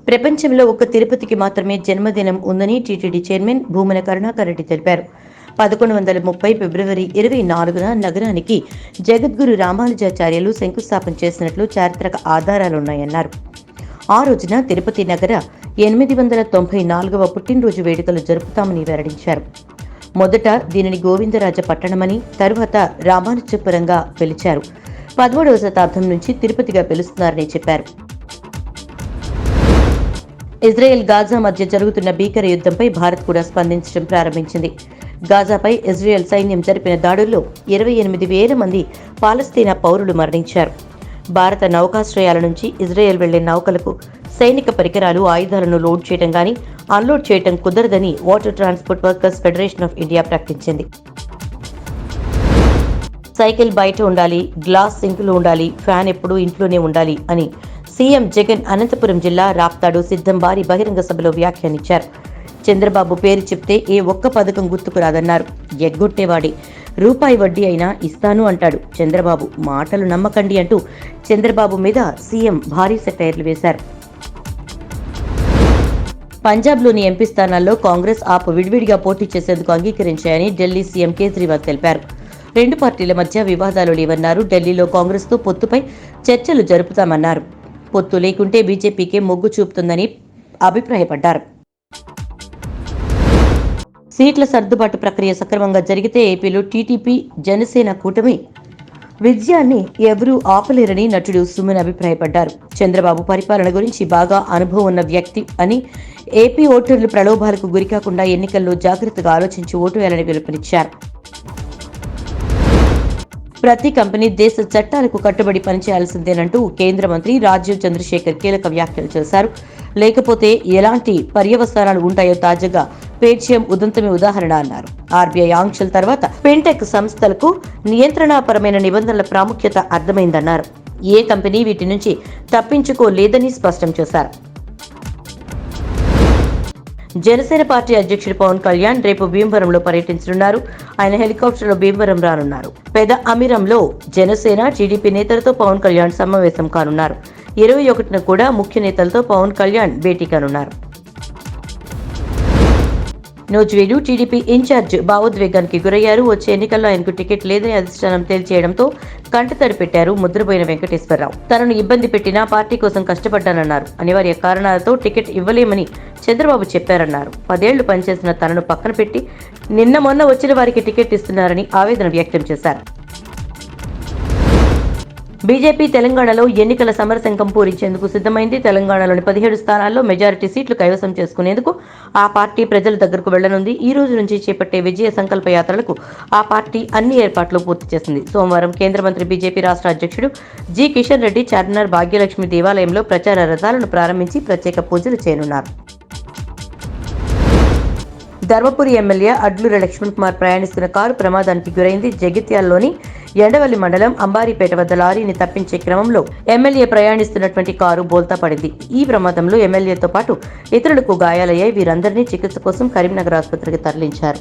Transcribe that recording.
ప్రపంచంలో ఒక్క తిరుపతికి మాత్రమే జన్మదినం ఉందని టీటీడీ చైర్మన్ భూమన కరుణాకర్ రెడ్డి తెలిపారు. 1130 ఫిబ్రవరి 24న నగరానికి జగద్గురు రామానుజాచార్యులు శంకుస్థాపన చేసినట్లు చారిత్రక ఆధారాలున్నాయన్నారు. ఆ రోజున తిరుపతి నగర 894వ పుట్టినరోజు వేడుకలు జరుపుతామని వెల్లడించారు. మొదట దీనిని గోవిందరాజ పట్టణమని, తరువాత రామానుజపురంగా పిలిచారు. 13వ శతాబ్దం నుంచి తిరుపతిగా పిలుస్తున్నారని చెప్పారు. ఇజ్రాయెల్ గాజా మధ్య జరుగుతున్న భీకర యుద్ధంపై భారత్ కూడా స్పందించడం ప్రారంభించింది. గాజాపై ఇజ్రాయెల్ సైన్యం జరిపిన దాడుల్లో 28,000 మంది పాలస్తీనా పౌరులు మరణించారు. భారత నౌకాశ్రయాల నుంచి ఇజ్రాయెల్ వెళ్లే నౌకలకు సైనిక పరికరాలు, ఆయుధాలను లోడ్ చేయడం గానీ అన్లోడ్ చేయడం కుదరదని water transport workers federation of India ప్రకటించింది. సైకిల్ బయట ఉండాలి, గ్లాస్ సింకులు ఉండాలి, ఫ్యాన్ ఎప్పుడూ ఇంట్లోనే ఉండాలి అని సీఎం జగన్ అనంతపురం జిల్లా రాప్తాడు సిద్ధంబారి బహిరంగ సభలో వ్యాఖ్యానించారు. చంద్రబాబు పేరు చెప్తే ఏ ఒక్క పథకం గుర్తుకు రాదన్నారు. ఎగ్గొట్టేవాడే, రూపాయి వడ్డీ అయినా ఇస్తాను అంటాడు చంద్రబాబు, మాటలు నమ్మకండి అంటూ చంద్రబాబు మీద సీఎం భారీ సెటైర్లు వేశారు. పంజాబ్లోని ఎంపీ స్థానాల్లో కాంగ్రెస్, ఆప్ విడివిడిగా పోటీ చేసేందుకు అంగీకరించాయని ఢిల్లీ సీఎం కేజ్రీవాల్ తెలిపారు. రెండు పార్టీల మధ్య వివాదాలు లేవన్నారు. ఢిల్లీలో కాంగ్రెస్తో పొత్తుపై చర్చలు జరుపుతామన్నారు. పొత్తు లేకుంటే బీజేపీకే మొగ్గు చూపుతుందని అభిప్రాయపడ్డారు. సీట్ల సర్దుబాటు ప్రక్రియ సక్రమంగా జరిగితే ఏపీలో టీడీపీ, జనసేన కూటమి విజయాన్ని ఎవరూ ఆపలేరని నటుడు సుమన్ అభిప్రాయపడ్డారు. చంద్రబాబు పరిపాలన గురించి బాగా అనుభవం ఉన్న వ్యక్తి అని, ఏపీ ఓటర్లు ప్రలోభాలకు గురికాకుండా ఎన్నికల్లో జాగ్రత్తగా ఆలోచించి ఓటు వేయాలని పిలుపునిచ్చారు. ప్రతి కంపెనీ దేశ చట్టాలకు కట్టుబడి పనిచేయాల్సిందేనంటూ కేంద్ర మంత్రి రాజీవ్ చంద్రశేఖర్ కీలక వ్యాఖ్యలు చేశారు. లేకపోతే ఎలాంటి పర్యవసానాలు ఉంటాయో తాజాగా పేటీఎం ఉదంతమే ఉదాహరణ అన్నారు. ఆర్బీఐ ఆంక్షల తర్వాత ఫిన్టెక్ సంస్థలకు నియంత్రణపరమైన నిబంధనల ప్రాముఖ్యత అర్థమైందన్నారు. ఏ కంపెనీ వీటి నుంచి తప్పించుకోలేదని స్పష్టం చేశారు. జనసేన పార్టీ అధ్యక్షుడు పవన్ కళ్యాణ్ రేపు భీమవరంలో పర్యటించనున్నారు. ఆయన హెలికాప్టర్లో భీమవరం రానున్నారు. పెద అమీరంలో జనసేన, టీడీపీ నేతలతో పవన్ కళ్యాణ్ సమావేశం కానున్నారు. 21న కూడా ముఖ్య నేతలతో పవన్ కళ్యాణ్ భేటీ కానున్నారు. నూజివీడు టీడీపీ ఇన్ఛార్జ్ భావోద్వేగానికి గురయ్యారు. వచ్చే ఎన్నికల్లో ఆయనకు టికెట్ లేదని అధిష్టానం తేల్చేయడంతో కంటతడి పెట్టారు ముద్రపోయిన వెంకటేశ్వరరావు. తనను ఇబ్బంది పెట్టినా పార్టీ కోసం కష్టపడ్డానన్నారు. అనివార్య కారణాలతో టికెట్ ఇవ్వలేమని చంద్రబాబు చెప్పారన్నారు. 10 ఏళ్లు పనిచేసిన తనను పక్కన పెట్టి మొన్న వచ్చిన వారికి టికెట్ ఇస్తున్నారని ఆవేదన వ్యక్తం చేశారు. బీజేపీ తెలంగాణలో ఎన్నికల సమరశంఖం పూరించేందుకు సిద్ధమైంది. తెలంగాణలోని 17 స్థానాల్లో మెజారిటీ సీట్లు కైవసం చేసుకునేందుకు ఆ పార్టీ ప్రజల దగ్గరకు వెళ్లనుంది. ఈ రోజు నుంచి చేపట్టే విజయ సంకల్ప యాత్రలకు ఆ పార్టీ అన్ని ఏర్పాట్లు పూర్తి చేసింది. సోమవారం కేంద్ర మంత్రి, బీజేపీ రాష్ట్ర అధ్యక్షుడు జి కిషన్ రెడ్డి చార్మినార్ భాగ్యలక్ష్మి దేవాలయంలో ప్రచార రథాలను ప్రారంభించి ప్రత్యేక పూజలు చేయనున్నారు. ధర్మపురి ఎమ్మెల్యే అడ్లూరి లక్ష్మణ్ కుమార్ ప్రయాణిస్తున్న కారు ప్రమాదానికి గురైంది. జగిత్యాలలోని ఎండవల్లి మండలం అంబారీపేట వద్ద లారీని తప్పించే క్రమంలో ఎమ్మెల్యే ప్రయాణిస్తున్నటువంటి కారు బోల్తా పడింది. ఈ ప్రమాదంలో ఎమ్మెల్యేతో పాటు ఇతరులకు గాయాలయ్యాయి. వీరందరినీ చికిత్స కోసం కరీంనగర్ ఆసుపత్రికి తరలించారు.